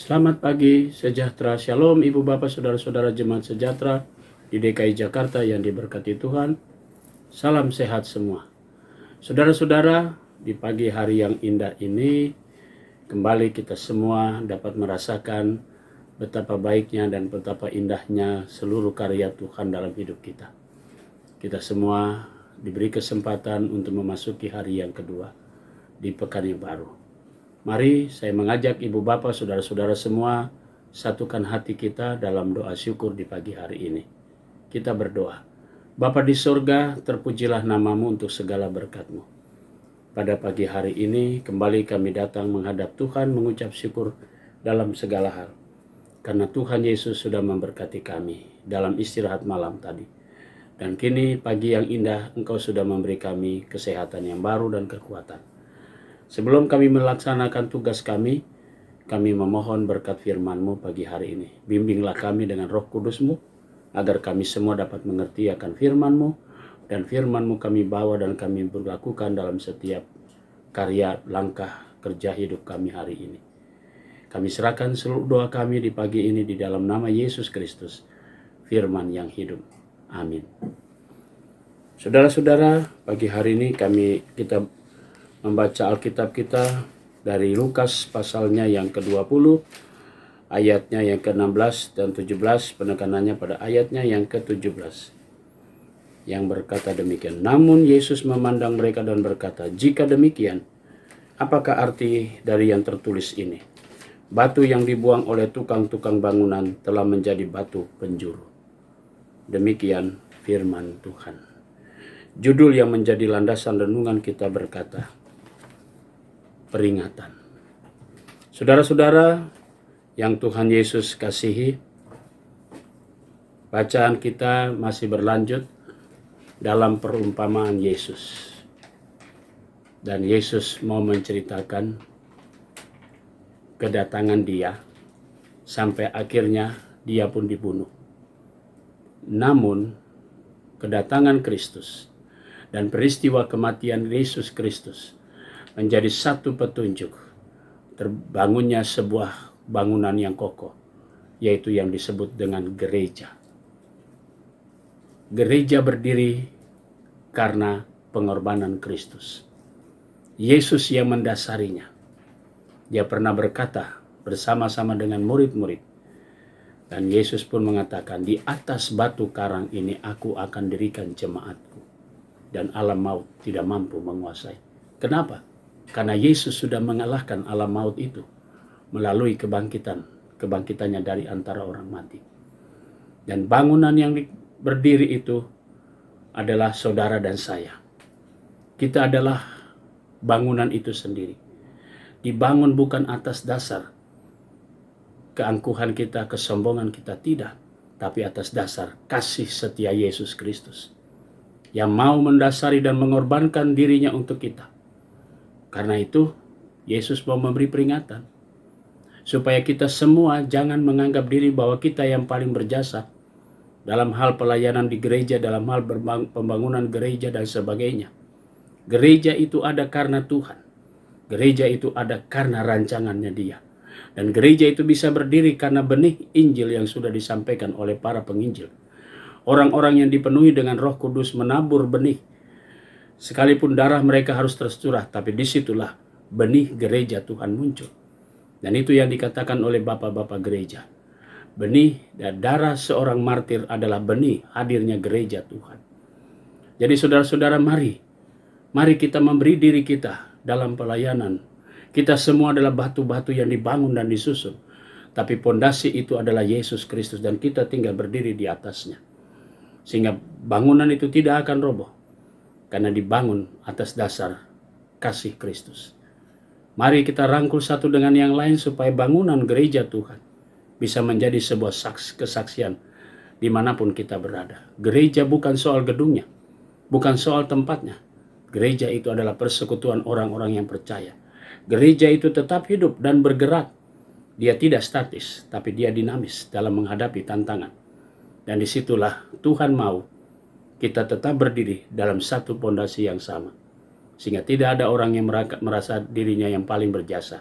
Selamat pagi, sejahtera, shalom ibu bapak saudara-saudara jemaat sejahtera di DKI Jakarta yang diberkati Tuhan. Salam sehat semua. Saudara-saudara, di pagi hari yang indah ini kembali kita semua dapat merasakan betapa baiknya dan betapa indahnya seluruh karya Tuhan dalam hidup kita. Kita semua diberi kesempatan untuk memasuki hari yang kedua di pekan yang baru. Mari saya mengajak ibu bapak saudara-saudara semua satukan hati kita dalam doa syukur di pagi hari ini. Kita berdoa. Bapa di sorga, terpujilah namamu untuk segala berkat-Mu. Pada pagi hari ini kembali kami datang menghadap Tuhan mengucap syukur dalam segala hal. Karena Tuhan Yesus sudah memberkati kami dalam istirahat malam tadi. Dan kini pagi yang indah Engkau sudah memberi kami kesehatan yang baru dan kekuatan. Sebelum kami melaksanakan tugas kami memohon berkat firman-Mu pagi hari ini. Bimbinglah kami dengan Roh Kudus-Mu, agar kami semua dapat mengerti akan firman-Mu, dan firman-Mu kami bawa dan kami berlakukan dalam setiap karya langkah kerja hidup kami hari ini. Kami serahkan seluruh doa kami di pagi ini di dalam nama Yesus Kristus, firman yang hidup. Amin. Saudara-saudara, pagi hari ini kita membaca Alkitab kita dari Lukas pasalnya yang ke-20, ayatnya yang ke-16 dan 17, penekanannya pada ayatnya yang ke-17. Yang berkata demikian, namun Yesus memandang mereka dan berkata, jika demikian, apakah arti dari yang tertulis ini? Batu yang dibuang oleh tukang-tukang bangunan telah menjadi batu penjuru. Demikian firman Tuhan. Judul yang menjadi landasan renungan kita berkata, peringatan. Saudara-saudara yang Tuhan Yesus kasihi, bacaan kita masih berlanjut dalam perumpamaan Yesus. Dan Yesus mau menceritakan kedatangan Dia sampai akhirnya Dia pun dibunuh. Namun kedatangan Kristus dan peristiwa kematian Yesus Kristus menjadi satu petunjuk terbangunnya sebuah bangunan yang kokoh, yaitu yang disebut dengan gereja. Gereja berdiri karena pengorbanan Kristus. Yesus yang mendasarinya. Dia pernah berkata bersama-sama dengan murid-murid, dan Yesus pun mengatakan, di atas batu karang ini aku akan dirikan jemaatku, dan alam maut tidak mampu menguasai. Kenapa? Karena Yesus sudah mengalahkan alam maut itu melalui kebangkitannya dari antara orang mati. Dan bangunan yang berdiri itu adalah saudara dan saya. Kita adalah bangunan itu sendiri. Dibangun bukan atas dasar keangkuhan kita, kesombongan kita, tidak. Tapi atas dasar kasih setia Yesus Kristus, yang mau mendasari dan mengorbankan dirinya untuk kita. Karena itu, Yesus mau memberi peringatan. Supaya kita semua jangan menganggap diri bahwa kita yang paling berjasa dalam hal pelayanan di gereja, dalam hal pembangunan gereja dan sebagainya. Gereja itu ada karena Tuhan. Gereja itu ada karena rancangannya Dia. Dan gereja itu bisa berdiri karena benih Injil yang sudah disampaikan oleh para penginjil. Orang-orang yang dipenuhi dengan Roh Kudus menabur benih. Sekalipun darah mereka harus tercurah, tapi disitulah benih gereja Tuhan muncul. Dan itu yang dikatakan oleh bapak-bapak gereja. Benih dan darah seorang martir adalah benih hadirnya gereja Tuhan. Jadi saudara-saudara, mari kita memberi diri kita dalam pelayanan. Kita semua adalah batu-batu yang dibangun dan disusun. Tapi pondasi itu adalah Yesus Kristus dan kita tinggal berdiri di atasnya. Sehingga bangunan itu tidak akan roboh. Karena dibangun atas dasar kasih Kristus. Mari kita rangkul satu dengan yang lain supaya bangunan gereja Tuhan bisa menjadi sebuah kesaksian dimanapun kita berada. Gereja bukan soal gedungnya, bukan soal tempatnya. Gereja itu adalah persekutuan orang-orang yang percaya. Gereja itu tetap hidup dan bergerak. Dia tidak statis, tapi dia dinamis dalam menghadapi tantangan. Dan disitulah Tuhan mau kita tetap berdiri dalam satu pondasi yang sama. Sehingga tidak ada orang yang merasa dirinya yang paling berjasa.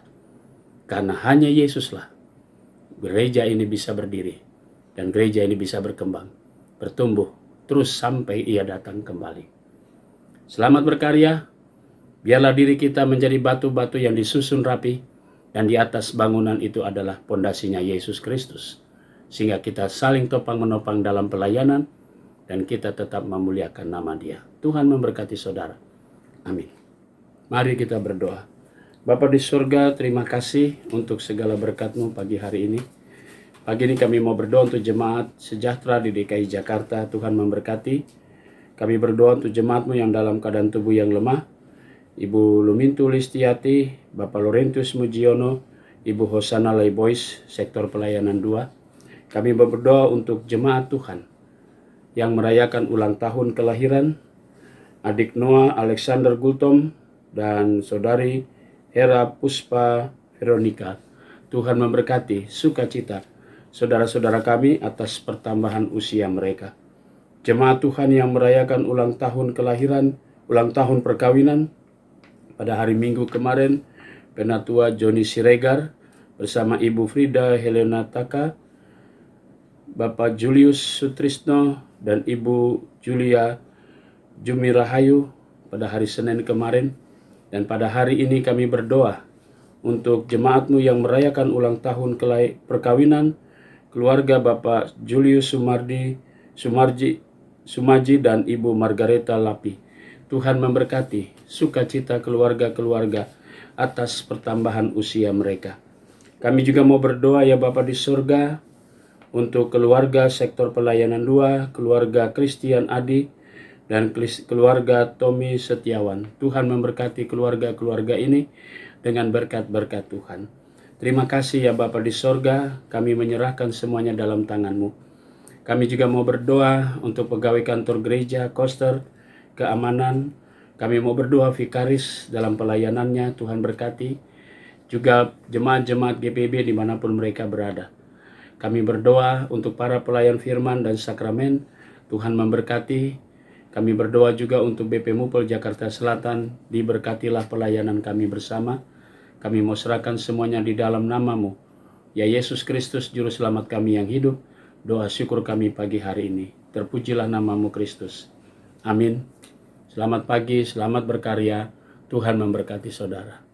Karena hanya Yesuslah gereja ini bisa berdiri dan gereja ini bisa berkembang, bertumbuh terus sampai Ia datang kembali. Selamat berkarya. Biarlah diri kita menjadi batu-batu yang disusun rapi, dan di atas bangunan itu adalah pondasinya Yesus Kristus, sehingga kita saling topang menopang dalam pelayanan dan kita tetap memuliakan nama Dia. Tuhan memberkati saudara. Amin. Mari kita berdoa. Bapa di surga, terima kasih untuk segala berkat-Mu pagi hari ini. Pagi ini kami mau berdoa untuk jemaat sejahtera di DKI Jakarta. Tuhan memberkati. Kami berdoa untuk jemaat-Mu yang dalam keadaan tubuh yang lemah. Ibu Lumintu Listiati, Bapak Laurentius Mujiono, Ibu Hosana Leibois, sektor pelayanan 2. Kami berdoa untuk jemaat Tuhan yang merayakan ulang tahun kelahiran adik Noah Alexander Gultom dan saudari Hera Puspa Veronica. Tuhan memberkati sukacita saudara-saudara kami atas pertambahan usia mereka. Jemaat Tuhan yang merayakan ulang tahun kelahiran, ulang tahun perkawinan pada hari Minggu kemarin, Penatua Joni Siregar bersama Ibu Frida Helena Taka, Bapak Julius Sutrisno dan Ibu Julia Jumirahayu pada hari Senin kemarin. Dan pada hari ini kami berdoa untuk jemaat-Mu yang merayakan ulang tahun perkawinan, keluarga Bapak Julius Sumaji dan Ibu Margareta Lapi. Tuhan memberkati sukacita keluarga-keluarga atas pertambahan usia mereka. Kami juga mau berdoa ya Bapa di surga untuk keluarga sektor pelayanan 2, keluarga Christian Adi, dan keluarga Tommy Setiawan. Tuhan memberkati keluarga-keluarga ini dengan berkat-berkat Tuhan. Terima kasih ya Bapa di surga, kami menyerahkan semuanya dalam tangan-Mu. Kami juga mau berdoa untuk pegawai kantor gereja, koster, keamanan. Kami mau berdoa vikaris dalam pelayanannya, Tuhan berkati. Juga jemaat-jemaat GPB dimanapun mereka berada. Kami berdoa untuk para pelayan firman dan sakramen, Tuhan memberkati. Kami berdoa juga untuk BP Mupel Jakarta Selatan, diberkatilah pelayanan kami bersama. Kami mau serahkan semuanya di dalam nama-Mu. Ya Yesus Kristus, Juru Selamat kami yang hidup, doa syukur kami pagi hari ini. Terpujilah nama-Mu Kristus. Amin. Selamat pagi, selamat berkarya. Tuhan memberkati saudara.